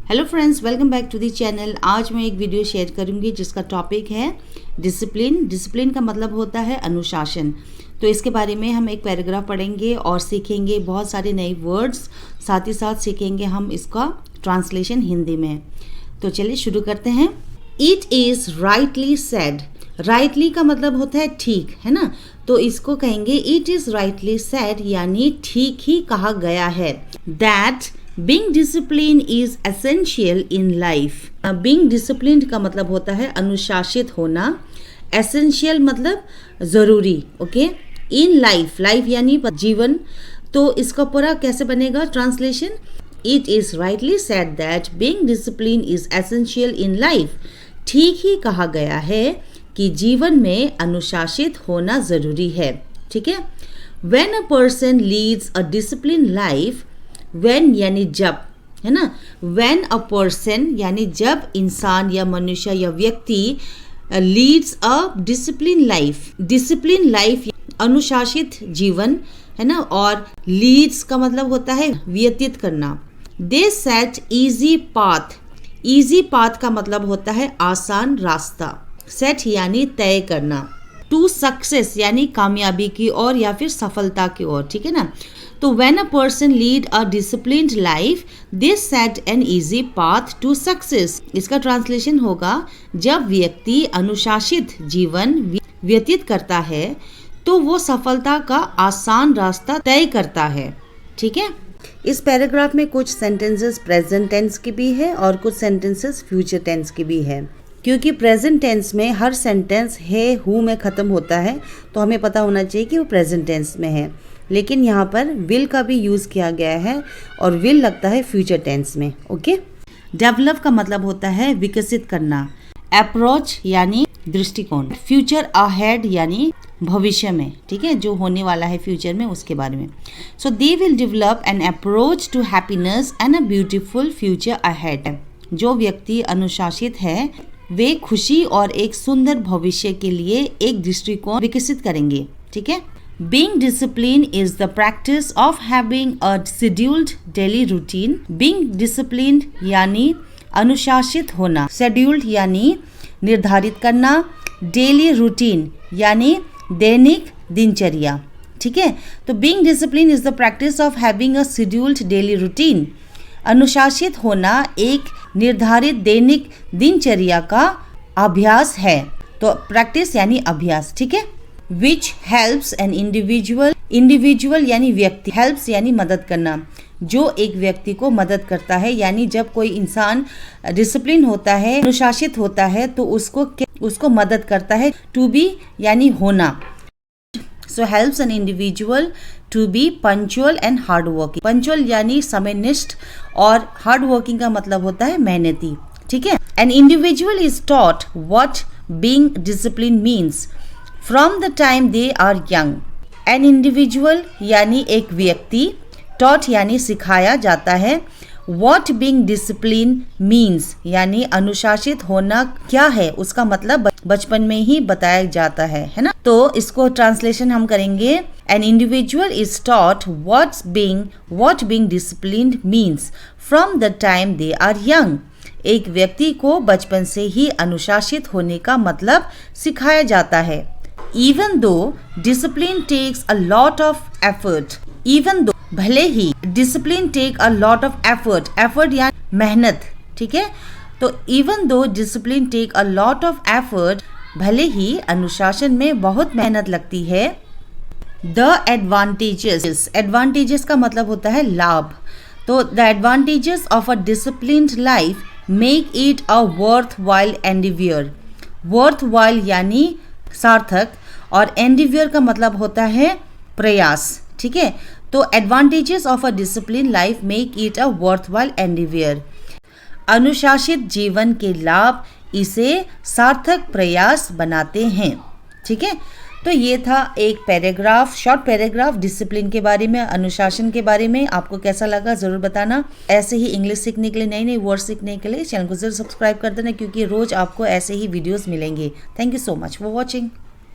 Hello friends, welcome back to the channel. आज मैं एक वीडियो शेयर करूंगी जिसका टॉपिक है डिसिप्लिन। डिसिप्लिन का मतलब होता है अनुशासन। तो इसके बारे में हम एक पैराग्राफ पढ़ेंगे और सीखेंगे बहुत सारे नए वर्ड्स, साथ ही साथ सीखेंगे हम इसका ट्रांसलेशन हिंदी में। तो चलिए शुरू करते हैं। It is rightly said. Rightly का मतलब होता है ठीक, है ना। तो इसको कहेंगे इट इज़ राइटली सेड, यानी ठीक ही कहा गया है। That Being disciplined is essential in life. Being disciplined का मतलब होता है अनुशासित होना। Essential मतलब ज़रूरी, ओके। In life, life यानी जीवन। तो इसका पूरा कैसे बनेगा translation? It is rightly said that being disciplined is essential in life. ठीक ही कहा गया है कि जीवन में अनुशासित होना ज़रूरी है, ठीक है। When a person leads a disciplined life, when यानी जब, है ना। when a person यानी जब इंसान या मनुष्य या व्यक्ति leads a disciplined life, disciplined life अनुशासित जीवन, है ना। और leads का मतलब होता है व्यतीत करना। they set easy path, easy path का मतलब होता है आसान रास्ता। set यानी तय करना। to success यानी कामयाबी की ओर या फिर सफलता की ओर, ठीक है ना। तो when a person lead a disciplined life, they set an easy path to success. इसका ट्रांसलेशन होगा जब व्यक्ति अनुशासित जीवन व्यतीत करता है तो वो सफलता का आसान रास्ता तय करता है, ठीक है। इस पैराग्राफ में कुछ सेंटेंसेस प्रेजेंट टेंस की भी है और कुछ सेंटेंसेस फ्यूचर टेंस की भी है। क्योंकि प्रेजेंट टेंस में हर सेंटेंस है हु में ख़त्म होता है, तो हमें पता होना चाहिए कि वो प्रेजेंट टेंस में है। लेकिन यहाँ पर विल का भी यूज़ किया गया है और विल लगता है फ्यूचर टेंस में, ओके। डेवलप का मतलब होता है विकसित करना। अप्रोच यानी दृष्टिकोण। फ्यूचर अहेड यानी भविष्य में, ठीक है, जो होने वाला है फ्यूचर में उसके बारे में। So they will develop an approach to happiness and a beautiful future ahead. जो व्यक्ति अनुशासित है वे खुशी और एक सुंदर भविष्य के लिए एक दृष्टिकोण विकसित करेंगे, ठीक है। Being disciplined is the practice of having a scheduled daily routine. Being disciplined यानी अनुशासित होना, scheduled यानी निर्धारित करना, daily routine यानी दैनिक दिनचर्या, ठीक है। तो being disciplined is the practice of having a scheduled daily routine. अनुशासित होना एक निर्धारित दैनिक दिनचर्या का अभ्यास है। तो प्रैक्टिस यानी अभ्यास, ठीक है। Which helps an individual, individual यानी व्यक्ति, helps यानी मदद करना, जो एक व्यक्ति को मदद करता है। यानी जब कोई इंसान डिसिप्लिन होता है, अनुशासित होता है, तो उसको मदद करता है। to be यानी होना। So helps an individual to be punctual and hard working. Punctual यानी समयनिष्ठ और hard working का मतलब होता है मेहनती, ठीक है। An individual is taught what being disciplined means from the time they are young. An individual यानी एक व्यक्ति, taught यानी सिखाया जाता है, what being disciplined means यानी अनुशासित होना क्या है उसका मतलब बचपन में ही बताया जाता है ना। तो इसको ट्रांसलेशन हम करेंगे। An individual is taught what being disciplined means from the time they are young. एक व्यक्ति को बचपन से ही अनुशासित होने का मतलब सिखाया जाता है। Even though discipline takes a lot of effort, even though भले ही discipline take a lot of effort, effort यानी मेहनत, ठीक है। तो even though discipline take a lot of effort, भले ही अनुशासन में बहुत मेहनत लगती है। The advantages का मतलब होता है लाभ। तो the advantages of a disciplined life make it a worthwhile endeavor. worthwhile यानी सार्थक और endeavor का मतलब होता है प्रयास, ठीक है। तो advantages of a disciplined life make it a worthwhile endeavor. अनुशासित जीवन के लाभ इसे सार्थक प्रयास बनाते हैं, ठीक है। तो ये था एक पैराग्राफ, शॉर्ट पैराग्राफ डिसिप्लिन के बारे में, अनुशासन के बारे में। आपको कैसा लगा ज़रूर बताना। ऐसे ही इंग्लिश सीखने के लिए, नए नए वर्ड सीखने के लिए चैनल को ज़रूर सब्सक्राइब कर देना, क्योंकि रोज़ आपको ऐसे ही वीडियोस मिलेंगे। Thank you so much for watching.